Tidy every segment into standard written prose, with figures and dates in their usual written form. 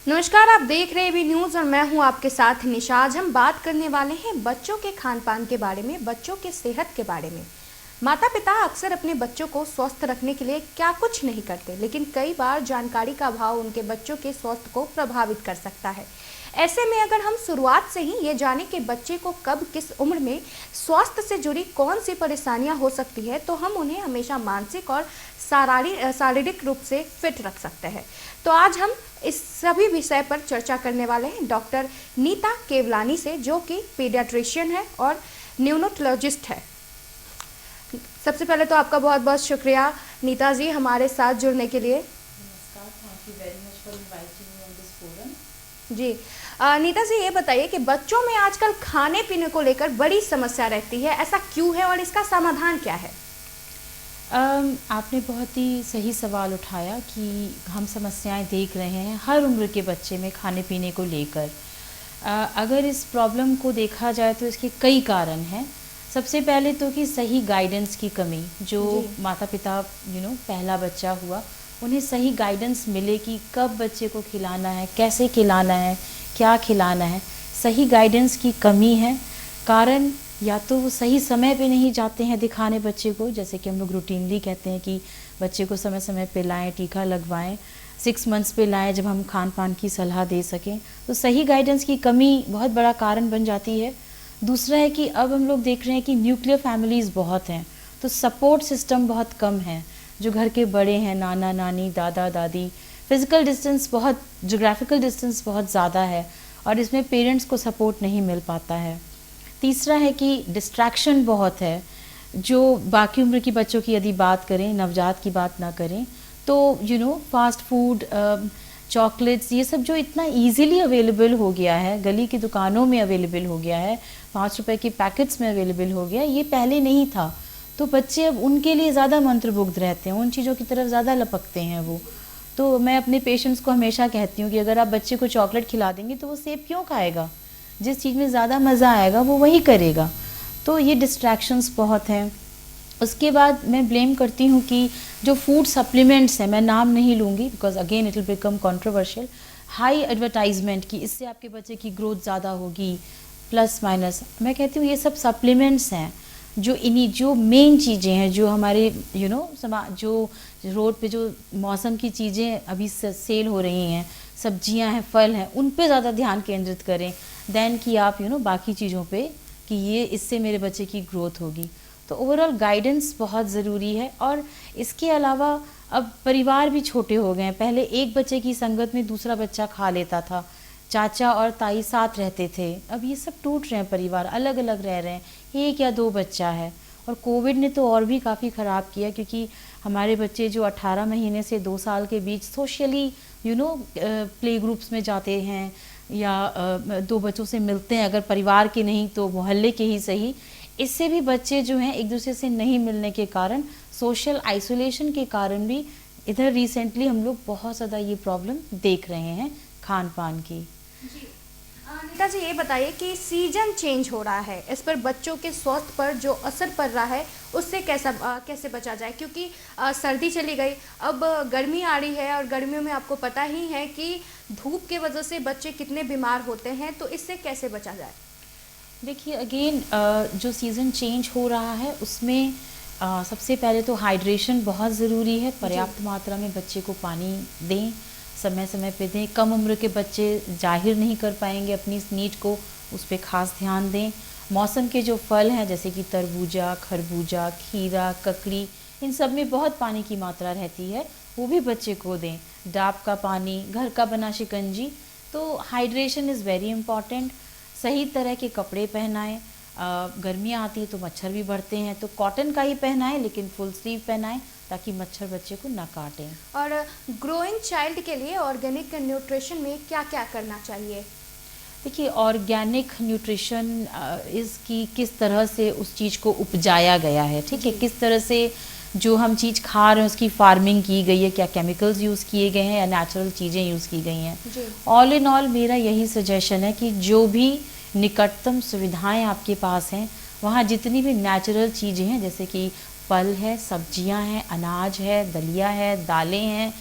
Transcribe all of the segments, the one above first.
नमस्कार, आप देख रहे हैं बी न्यूज़ और मैं हूं आपके साथ निशा। आज हम बात करने वाले हैं बच्चों के खान पान के बारे में, बच्चों के सेहत के बारे में। माता पिता अक्सर अपने बच्चों को स्वस्थ रखने के लिए क्या कुछ नहीं करते, लेकिन कई बार जानकारी का अभाव उनके बच्चों के स्वास्थ्य को प्रभावित कर सकता है। ऐसे में अगर हम शुरुआत से ही ये जाने कि बच्चे को कब किस उम्र में स्वास्थ्य से जुड़ी कौन सी परेशानियां हो सकती है, तो हम उन्हें हमेशा मानसिक और शारीरिक रूप से फिट रख सकते हैं। तो आज हम इस सभी विषय पर चर्चा करने वाले हैं डॉक्टर नीता केवलानी से, जो कि पीडियाट्रिशियन है और न्यूरोलॉजिस्ट है। सबसे पहले तो आपका बहुत बहुत शुक्रिया नीता जी हमारे साथ जुड़ने के लिए। नमस्कार, thank you very much for inviting me on this forum. जी नीता जी, ये बताइए कि बच्चों में आजकल खाने पीने को लेकर बड़ी समस्या रहती है, ऐसा क्यों है और इसका समाधान क्या है? आपने बहुत ही सही सवाल उठाया कि हम समस्याएं देख रहे हैं हर उम्र के बच्चे में खाने पीने को लेकर। अगर इस प्रॉब्लम को देखा जाए तो इसके कई कारण हैं। सबसे पहले तो कि सही गाइडेंस की कमी, जो माता पिता पहला बच्चा हुआ, उन्हें सही गाइडेंस मिले कि कब बच्चे को खिलाना है, कैसे खिलाना है, क्या खिलाना है। सही गाइडेंस की कमी है। कारण या तो वो सही समय पे नहीं जाते हैं दिखाने बच्चे को, जैसे कि हम लोग रूटीनली कहते हैं कि बच्चे को समय समय पे लाएं, टीका लगवाएं, 6 मंथ्स पे लाएं जब हम खान पान की सलाह दे सकें। तो सही गाइडेंस की कमी बहुत बड़ा कारण बन जाती है। दूसरा है कि अब हम लोग देख रहे हैं कि न्यूक्लियर फैमिलीज़ बहुत हैं, तो सपोर्ट सिस्टम बहुत कम है। जो घर के बड़े हैं, नाना नानी, दादा दादी, फिज़िकल डिस्टेंस बहुत, जोग्राफिकल डिस्टेंस बहुत ज़्यादा है और इसमें पेरेंट्स को सपोर्ट नहीं मिल पाता है। तीसरा है कि डिस्ट्रैक्शन बहुत है। जो बाकी उम्र की बच्चों की यदि बात करें, नवजात की बात ना करें, तो फास्ट फूड, चॉकलेट्स, ये सब जो इतना इजीली अवेलेबल हो गया है, गली की दुकानों में अवेलेबल हो गया है, 5 रुपए की पैकेट्स में अवेलेबल हो गया, ये पहले नहीं था। तो बच्चे अब उनके लिए ज़्यादा मंत्रमुग्ध रहते हैं, उन चीज़ों की तरफ ज़्यादा लपकते हैं वो। तो मैं अपने पेशेंट्स को हमेशा कहती हूँ कि अगर आप बच्चे को चॉकलेट खिला देंगे तो वो सेब क्यों खाएगा? जिस चीज़ में ज़्यादा मज़ा आएगा वो वही करेगा। तो ये डिस्ट्रैक्शंस बहुत हैं। उसके बाद मैं ब्लेम करती हूँ कि जो फूड सप्लीमेंट्स हैं, मैं नाम नहीं लूँगी because again it will become controversial, high advertisement की इससे आपके बच्चे की ग्रोथ ज़्यादा होगी, प्लस माइनस। मैं कहती हूँ ये सब सप्लीमेंट्स हैं। जो मेन चीज़ें हैं, जो हमारे जो रोड पे जो मौसम की चीज़ें अभी सेल हो रही हैं, सब्जियां हैं, फल हैं, उन पे ज़्यादा ध्यान केंद्रित करें देन कि आप बाकी चीज़ों पे कि ये इससे मेरे बच्चे की ग्रोथ होगी। तो ओवरऑल गाइडेंस बहुत ज़रूरी है। और इसके अलावा अब परिवार भी छोटे हो गए हैं। पहले एक बच्चे की संगत में दूसरा बच्चा खा लेता था, चाचा और ताई साथ रहते थे। अब ये सब टूट रहे हैं, परिवार अलग अलग रह रहे हैं, 1 या 2 बच्चा है। और कोविड ने तो और भी काफ़ी ख़राब किया, क्योंकि हमारे बच्चे जो 18 महीने से 2 साल के बीच सोशली प्ले ग्रुप्स में जाते हैं या 2 बच्चों से मिलते हैं, अगर परिवार के नहीं तो मोहल्ले के ही सही, इससे भी बच्चे जो हैं एक दूसरे से नहीं मिलने के कारण, सोशल आइसोलेशन के कारण भी इधर रिसेंटली हम लोग बहुत ज़्यादा ये प्रॉब्लम देख रहे हैं खान पान की। जी नीता जी, ये बताइए कि सीजन चेंज हो रहा है, इस पर बच्चों के स्वास्थ्य पर जो असर पड़ रहा है उससे कैसे बचा जाए? क्योंकि सर्दी चली गई, अब गर्मी आ रही है और गर्मियों में आपको पता ही है कि धूप के वजह से बच्चे कितने बीमार होते हैं, तो इससे कैसे बचा जाए? देखिए अगेन जो सीज़न चेंज हो रहा है उसमें सबसे पहले तो हाइड्रेशन बहुत ज़रूरी है। पर्याप्त मात्रा में बच्चे को पानी दें, समय समय पे दें। कम उम्र के बच्चे जाहिर नहीं कर पाएंगे अपनी इस नीड को, उस पर ख़ास ध्यान दें। मौसम के जो फल हैं जैसे कि तरबूजा, खरबूजा, खीरा, ककड़ी, इन सब में बहुत पानी की मात्रा रहती है, वो भी बच्चे को दें। डाब का पानी, घर का बना शिकंजी। तो हाइड्रेशन इज़ वेरी इम्पॉर्टेंट। सही तरह के कपड़े पहनाएं। गर्मियाँ आती है तो मच्छर भी बढ़ते हैं, तो कॉटन का ही पहनाएं, लेकिन फुल स्लीव पहनाएं ताकि मच्छर बच्चे को ना काटें। और ग्रोइंग चाइल्ड के लिए ऑर्गेनिक न्यूट्रिशन में क्या क्या करना चाहिए? देखिए ऑर्गेनिक न्यूट्रिशन इसकी किस तरह से उस चीज़ को उपजाया गया है, ठीक है, किस तरह से जो हम चीज़ खा रहे हैं उसकी फार्मिंग की गई है, क्या केमिकल्स यूज़ किए गए हैं या नेचुरल चीज़ें यूज़ की गई हैं। ऑल इन ऑल मेरा यही सजेशन है कि जो भी निकटतम सुविधाएं आपके पास हैं, वहाँ जितनी भी नेचुरल चीज़ें हैं, जैसे कि फल है, सब्जियां हैं, अनाज है, दलिया है, दालें हैं,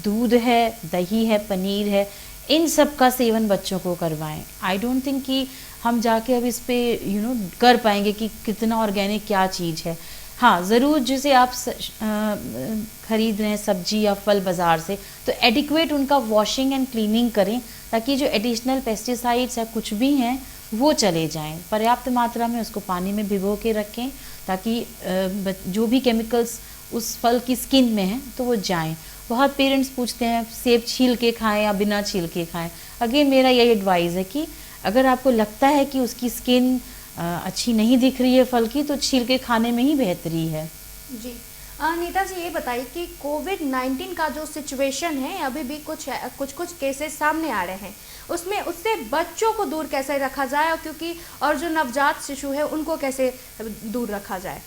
दूध है, दही है, पनीर है, इन सब का सेवन बच्चों को करवाएं। आई डोंट थिंक कि हम जाके अब इस पे कर पाएंगे कि कितना ऑर्गेनिक क्या चीज़ है। हाँ, ज़रूर जैसे आप खरीद रहे हैं सब्जी या फल बाज़ार से, तो एडिक्वेट उनका वॉशिंग एंड क्लीनिंग करें, ताकि जो एडिशनल पेस्टिसाइड्स या कुछ भी हैं वो चले जाएं। पर्याप्त मात्रा में उसको पानी में भिगो के रखें, ताकि जो भी केमिकल्स उस फल की स्किन में हैं तो वो जाएं। बहुत पेरेंट्स पूछते हैं सेब छील के खाएं या बिना छील के खाएं। अगेन मेरा यही एडवाइस है कि अगर आपको लगता है कि उसकी स्किन अच्छी नहीं दिख रही है फल की, तो छील के खाने में ही बेहतरी है। जी नीता जी, ये बताइए कि कोविड-19 का जो सिचुएशन है, अभी भी कुछ केसेस सामने आ रहे हैं, उसमें उससे बच्चों को दूर कैसे रखा जाए, और जो नवजात शिशु है उनको कैसे दूर रखा जाए?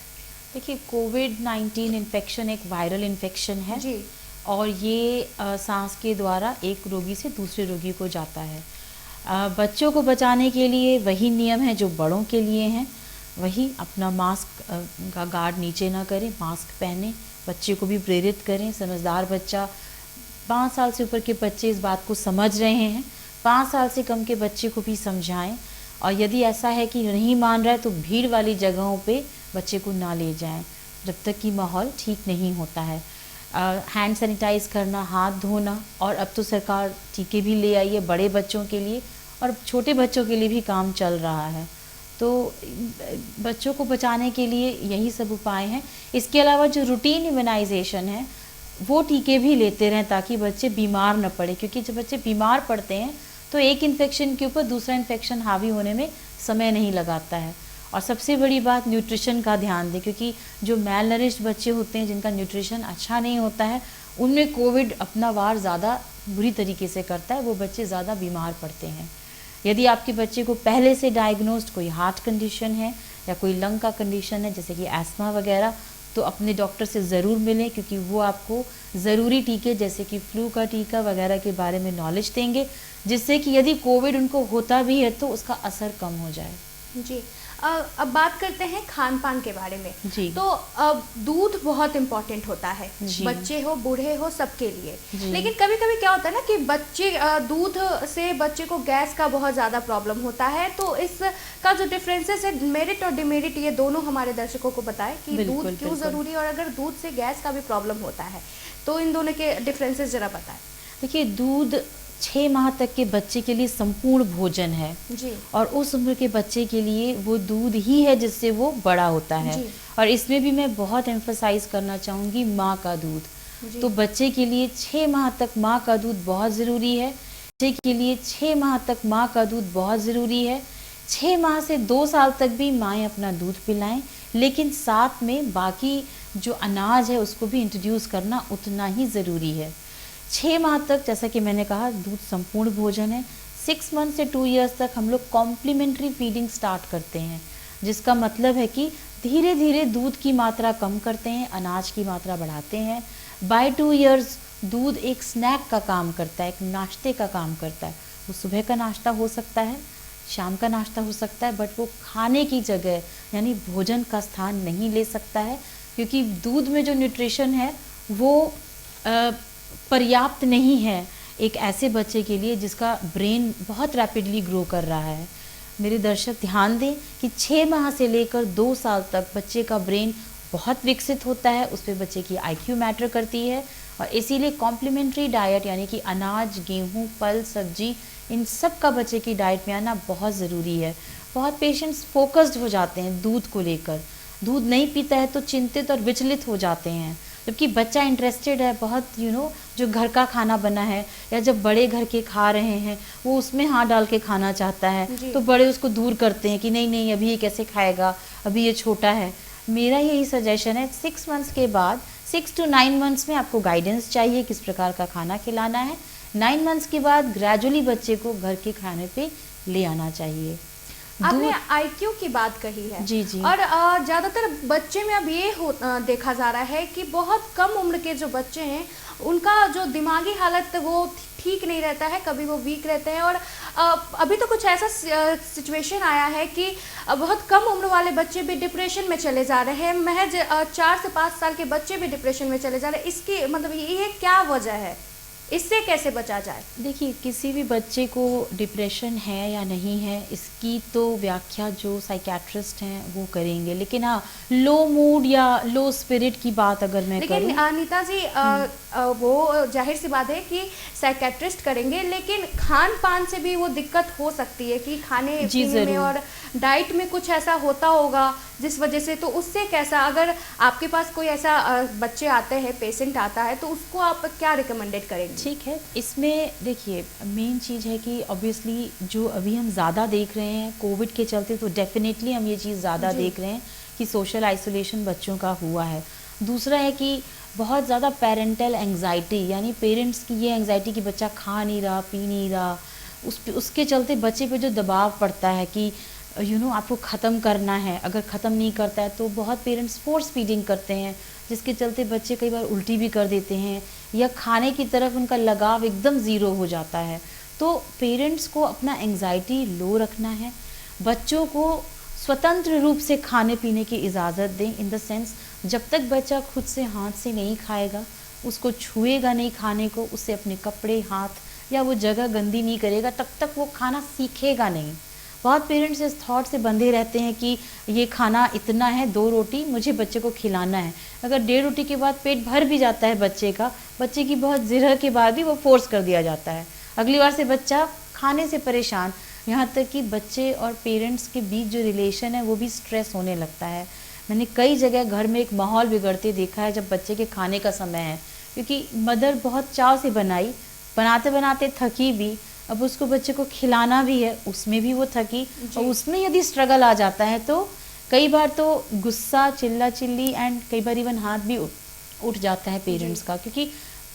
देखिए, कोविड-19 इन्फेक्शन एक वायरल इन्फेक्शन है जी। और ये सांस के द्वारा एक रोगी से दूसरे रोगी को जाता है। बच्चों को बचाने के लिए वही नियम है जो बड़ों के लिए हैं। वही अपना मास्क का गार्ड नीचे ना करें, मास्क पहने, बच्चे को भी प्रेरित करें। समझदार बच्चा, 5 साल से ऊपर के बच्चे इस बात को समझ रहे हैं, 5 साल से कम के बच्चे को भी समझाएं। और यदि ऐसा है कि नहीं मान रहा है तो भीड़ वाली जगहों पे बच्चे को ना ले जाएं जब तक कि माहौल ठीक नहीं होता है। हैंड सैनिटाइज करना, हाथ धोना, और अब तो सरकार टीके भी ले आई है बड़े बच्चों के लिए, और छोटे बच्चों के लिए भी काम चल रहा है। तो बच्चों को बचाने के लिए यही सब उपाय हैं। इसके अलावा जो रूटीन इम्यूनाइजेशन है वो टीके भी लेते रहें, ताकि बच्चे बीमार न पड़े, क्योंकि जब बच्चे बीमार पड़ते हैं तो एक इन्फेक्शन के ऊपर दूसरा इन्फेक्शन हावी होने में समय नहीं लगाता है। और सबसे बड़ी बात, न्यूट्रिशन का ध्यान दें, क्योंकि जो मैल नरिश्ड बच्चे होते हैं, जिनका न्यूट्रिशन अच्छा नहीं होता है, उनमें कोविड अपना वार ज़्यादा बुरी तरीके से करता है, वो बच्चे ज़्यादा बीमार पड़ते हैं। यदि आपके बच्चे को पहले से डायग्नोस्ड कोई हार्ट कंडीशन है या कोई लंग का कंडीशन है, जैसे कि एस्थमा वगैरह, तो अपने डॉक्टर से ज़रूर मिलें, क्योंकि वो आपको ज़रूरी टीके जैसे कि फ्लू का टीका वगैरह के बारे में नॉलेज देंगे, जिससे कि यदि कोविड उनको होता भी है तो उसका असर कम हो जाए। जी अब बात करते हैं खान पान के बारे में। जी। तो दूध बहुत इम्पोर्टेंट होता है, बच्चे हो बूढ़े हो सबके लिए। लेकिन कभी कभी क्या होता है ना कि बच्चे दूध से बच्चे को गैस का बहुत ज़्यादा प्रॉब्लम होता है। तो इसका जो डिफरेंसेस है, मेरिट और डिमेरिट, ये दोनों हमारे दर्शकों को बताएं कि दूध क्यों ज़रूरी है, और अगर दूध से गैस का भी प्रॉब्लम होता है तो इन दोनों के डिफरेंसेस ज़रा बताएं। देखिए, दूध 6 माह तक के बच्चे के लिए संपूर्ण भोजन है जी। और उस उम्र के बच्चे के लिए वो दूध ही है जिससे वो बड़ा होता है। और इसमें भी मैं बहुत एम्फसाइज करना चाहूँगी माँ का दूध। तो बच्चे के लिए 6 माह तक माँ का दूध बहुत ज़रूरी है। बच्चे के लिए 6 माह तक माँ का दूध बहुत ज़रूरी है। 6 माह से 2 साल तक भी माएँ अपना दूध पिलाएं, लेकिन साथ में बाकी जो अनाज है उसको भी इंट्रोड्यूस करना उतना ही ज़रूरी है। 6 माह तक, जैसा कि मैंने कहा, दूध संपूर्ण भोजन है। 6 मंथ से 2 इयर्स तक हम लोग कॉम्प्लीमेंट्री फीडिंग स्टार्ट करते हैं, जिसका मतलब है कि धीरे धीरे दूध की मात्रा कम करते हैं, अनाज की मात्रा बढ़ाते हैं। बाय 2 इयर्स दूध एक स्नैक का काम करता है, एक नाश्ते का काम करता है। वो सुबह का नाश्ता हो सकता है, शाम का नाश्ता हो सकता है, बट वो खाने की जगह यानी भोजन का स्थान नहीं ले सकता है, क्योंकि दूध में जो न्यूट्रिशन है वो पर्याप्त नहीं है एक ऐसे बच्चे के लिए जिसका ब्रेन बहुत रैपिडली ग्रो कर रहा है। मेरे दर्शक ध्यान दें कि 6 माह से लेकर 2 साल तक बच्चे का ब्रेन बहुत विकसित होता है, उस पर बच्चे की IQ मैटर करती है। और इसीलिए कॉम्प्लीमेंट्री डाइट यानी कि अनाज, गेहूँ, फल, सब्जी, इन सब का बच्चे की डाइट में आना बहुत ज़रूरी है। बहुत पेशेंट्स फोकस्ड हो जाते हैं दूध को लेकर, दूध नहीं पीता है तो चिंतित और विचलित हो जाते हैं, जबकि बच्चा इंटरेस्टेड है बहुत, जो घर का खाना बना है या जब बड़े घर के खा रहे हैं वो उसमें हाथ डाल के खाना चाहता है, तो बड़े उसको दूर करते हैं कि नहीं नहीं अभी ये कैसे खाएगा, अभी ये छोटा है। मेरा यही सजेशन है, 6 मंथ्स के बाद, 6 to 9 मंथ्स में आपको गाइडेंस चाहिए किस प्रकार का खाना खिलाना है। 9 मंथ्स के बाद ग्रेजुअली बच्चे को घर के खाने पे ले आना चाहिए। आपने IQ की बात कही है। जी जी। और ज़्यादातर बच्चे में अब ये देखा जा रहा है कि बहुत कम उम्र के जो बच्चे हैं उनका जो दिमागी हालत वो ठीक नहीं रहता है, कभी वो वीक रहते हैं। और अभी तो कुछ ऐसा सिचुएशन आया है कि बहुत कम उम्र वाले बच्चे भी डिप्रेशन में चले जा रहे हैं, महज 4 से 5 साल के बच्चे भी डिप्रेशन में चले जा रहे हैं। इसकी मतलब ये क्या वजह है? इससे कैसे बचा जाए? देखिए, किसी भी बच्चे को डिप्रेशन है या नहीं है, इसकी तो व्याख्या जो साइकियाट्रिस्ट हैं वो करेंगे। लेकिन हाँ, लो मूड या लो स्पिरिट की बात अगर मैं लेकिन करूँ। नीता जी, वो जाहिर सी बात है कि साइकेट्रिस्ट करेंगे, लेकिन खान पान से भी वो दिक्कत हो सकती है कि खाने जी, पीने में ज़रूर। और डाइट में कुछ ऐसा होता होगा जिस वजह से, तो उससे कैसा, अगर आपके पास कोई ऐसा बच्चे आते हैं, पेशेंट आता है, तो उसको आप क्या रिकमेंडेड करेंगे? ठीक है, इसमें देखिए मेन चीज़ है कि ऑब्वियसली जो अभी हम ज़्यादा देख रहे हैं कोविड के चलते, तो डेफिनेटली हम ये चीज़ ज़्यादा जी। देख रहे हैं कि सोशल आइसोलेशन बच्चों का हुआ है। दूसरा है कि बहुत ज़्यादा पेरेंटल एंग्जाइटी, यानी पेरेंट्स की ये एंग्जाइटी कि बच्चा खा नहीं रहा, पी नहीं रहा, उसके चलते बच्चे पे जो दबाव पड़ता है कि आपको ख़त्म करना है, अगर ख़त्म नहीं करता है तो बहुत पेरेंट्स फोर्स फीडिंग करते हैं, जिसके चलते बच्चे कई बार उल्टी भी कर देते हैं या खाने की तरफ उनका लगाव एकदम ज़ीरो हो जाता है। तो पेरेंट्स को अपना एंग्जाइटी लो रखना है, बच्चों को स्वतंत्र रूप से खाने पीने की इजाज़त दें, इन द सेंस जब तक बच्चा खुद से हाथ से नहीं खाएगा, उसको छुएगा नहीं खाने को, उससे अपने कपड़े, हाथ या वो जगह गंदी नहीं करेगा, तब तक वो खाना सीखेगा नहीं। बहुत पेरेंट्स इस थॉट से बंधे रहते हैं कि ये खाना इतना है, 2 रोटी मुझे बच्चे को खिलाना है। अगर 1.5 रोटी के बाद पेट भर भी जाता है बच्चे का, बच्चे की बहुत ज़िरह के बाद भी वो फोर्स कर दिया जाता है। अगली बार से बच्चा खाने से परेशान, यहाँ तक कि बच्चे और पेरेंट्स के बीच जो रिलेशन है वो भी स्ट्रेस होने लगता है। मैंने कई जगह घर में एक माहौल बिगड़ते देखा है जब बच्चे के खाने का समय है, क्योंकि मदर बहुत चाव से बनाई, बनाते बनाते थकी भी, अब उसको बच्चे को खिलाना भी है, उसमें भी वो थकी, और उसमें यदि स्ट्रगल आ जाता है तो कई बार तो गुस्सा, चिल्ला चिल्ली एंड कई बार इवन हाथ भी उठ जाता है पेरेंट्स का, क्योंकि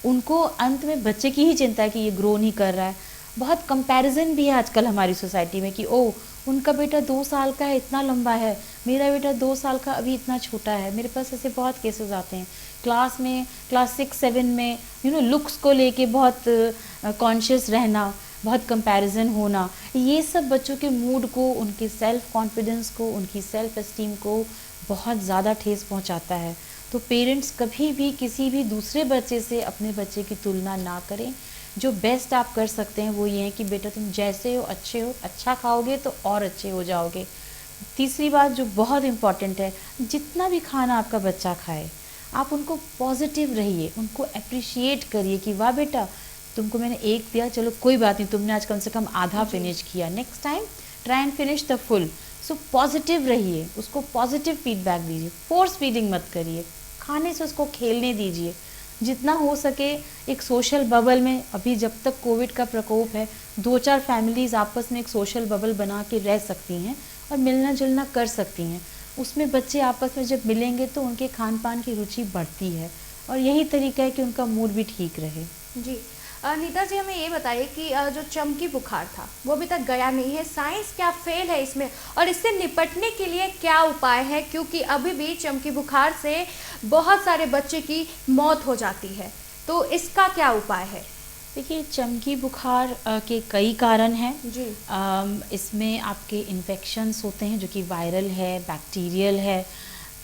उनको अंत में बच्चे की ही चिंता है कि ये ग्रो नहीं कर रहा है। बहुत कंपैरिजन भी है आजकल हमारी सोसाइटी में कि ओह, उनका बेटा 2 साल का है, इतना लंबा है, मेरा बेटा 2 साल का अभी इतना छोटा है। मेरे पास ऐसे बहुत केसेस आते हैं क्लास 6-7 में, लुक्स को लेके बहुत कॉन्शियस रहना, बहुत कंपैरिजन होना, ये सब बच्चों के मूड को, उनके सेल्फ कॉन्फिडेंस को, उनकी सेल्फ एस्टीम को बहुत ज़्यादा ठेस पहुंचाता है। तो पेरेंट्स कभी भी किसी भी दूसरे बच्चे से अपने बच्चे की तुलना ना करें। जो बेस्ट आप कर सकते हैं वो ये है कि बेटा तुम जैसे हो, अच्छा खाओगे तो और अच्छे हो जाओगे। तीसरी बात जो बहुत इम्पॉर्टेंट है, जितना भी खाना आपका बच्चा खाए, आप उनको पॉजिटिव रहिए, उनको अप्रिशिएट करिए कि वाह बेटा, तुमको मैंने 1 दिया, चलो कोई बात नहीं, तुमने आज कम से कम आधा फिनिश किया, next time try and finish the full. So positive रहिए, उसको पॉजिटिव फीडबैक दीजिए, फोर्स फीडिंग मत करिए, खाने से उसको खेलने दीजिए। जितना हो सके एक सोशल बबल में, अभी जब तक कोविड का प्रकोप है, 2-4 फैमिलीज़ आपस में एक सोशल बबल बना के रह सकती हैं और मिलना जुलना कर सकती हैं। उसमें बच्चे आपस में जब मिलेंगे तो उनके खान पान की रुचि बढ़ती है, और यही तरीका है कि उनका मूड भी ठीक रहे। जी। नीता जी, हमें ये बताइए कि जो चमकी बुखार था वो अभी तक गया नहीं है, साइंस क्या फेल है इसमें, और इससे निपटने के लिए क्या उपाय है, क्योंकि अभी भी चमकी बुखार से बहुत सारे बच्चे की मौत हो जाती है, तो इसका क्या उपाय है? देखिए, चमकी बुखार के कई कारण हैं। जी। इसमें आपके इन्फेक्शंस होते हैं जो कि वायरल है, बैक्टीरियल है।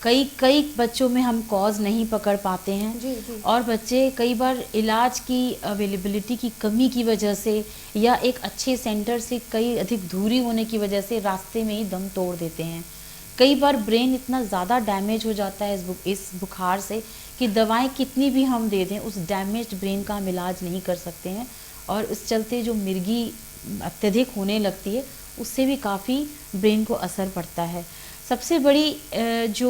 कई बच्चों में हम कॉज नहीं पकड़ पाते हैं। जी, जी। और बच्चे कई बार इलाज की अवेलेबिलिटी की कमी की वजह से या एक अच्छे सेंटर से कई अधिक दूरी होने की वजह से रास्ते में ही दम तोड़ देते हैं। कई बार ब्रेन इतना ज़्यादा डैमेज हो जाता है इस बुखार से कि दवाएं कितनी भी हम दे दें, उस डैमेज्ड ब्रेन का हम इलाज नहीं कर सकते हैं, और इस चलते जो मिर्गी अत्यधिक होने लगती है उससे भी काफ़ी ब्रेन को असर पड़ता है। सबसे बड़ी जो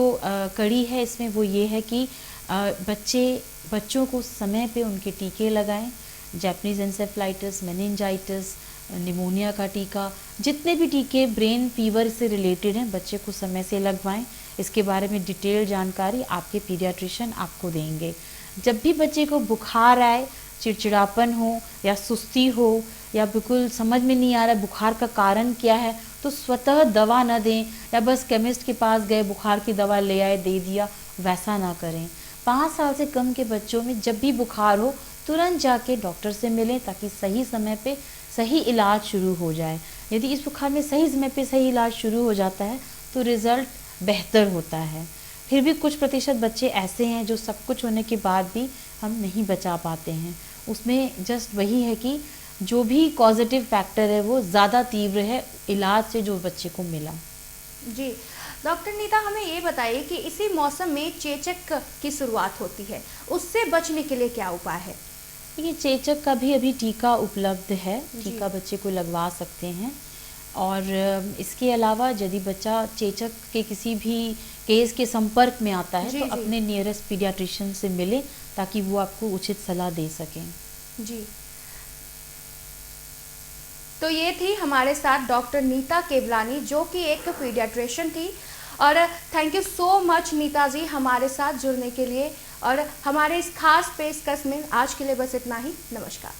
कड़ी है इसमें वो ये है कि बच्चों को समय पे उनके टीके लगाएं। जैपनीज़ एन्सेफेलाइटिस, मेनिंजाइटिस, निमोनिया का टीका, जितने भी टीके ब्रेन फीवर से रिलेटेड हैं, बच्चे को समय से लगवाएं। इसके बारे में डिटेल जानकारी आपके पीडियाट्रिशियन आपको देंगे। जब भी बच्चे को बुखार आए, चिड़चिड़ापन हो या सुस्ती हो या बिल्कुल समझ में नहीं आ रहा बुखार का कारण क्या है, तो स्वतः दवा न दें या बस केमिस्ट के पास गए, बुखार की दवा ले आए, दे दिया, वैसा ना करें। 5 साल से कम के बच्चों में जब भी बुखार हो तुरंत जाके डॉक्टर से मिलें ताकि सही समय पे सही इलाज शुरू हो जाए। यदि इस बुखार में सही समय पे सही इलाज शुरू हो जाता है तो रिज़ल्ट बेहतर होता है। फिर भी कुछ प्रतिशत बच्चे ऐसे हैं जो सब कुछ होने के बाद भी हम नहीं बचा पाते हैं। उसमें जस्ट वही है कि जो भी कॉजेटिव फैक्टर है वो ज़्यादा तीव्र है इलाज से जो बच्चे को मिला। जी, डॉक्टर नीता हमें ये बताइए कि इसी मौसम में चेचक की शुरुआत होती है, उससे बचने के लिए क्या उपाय है? ये चेचक का भी अभी टीका उपलब्ध है, जी। टीका बच्चे को लगवा सकते हैं। और इसके अलावा यदि बच्चा चेचक के किसी भी केस के संपर्क में आता है जी, तो जी। अपने नियरेस्ट पीडियाट्रिशियन से मिले ताकि वो आपको उचित सलाह दे सकें। जी, तो ये थी हमारे साथ डॉक्टर नीता केवलानी जो कि एक पीडियाट्रिशियन थी। और thank you so much Neeta ji हमारे साथ जुड़ने के लिए और हमारे इस खास पेशकश में। आज के लिए बस इतना ही। नमस्कार।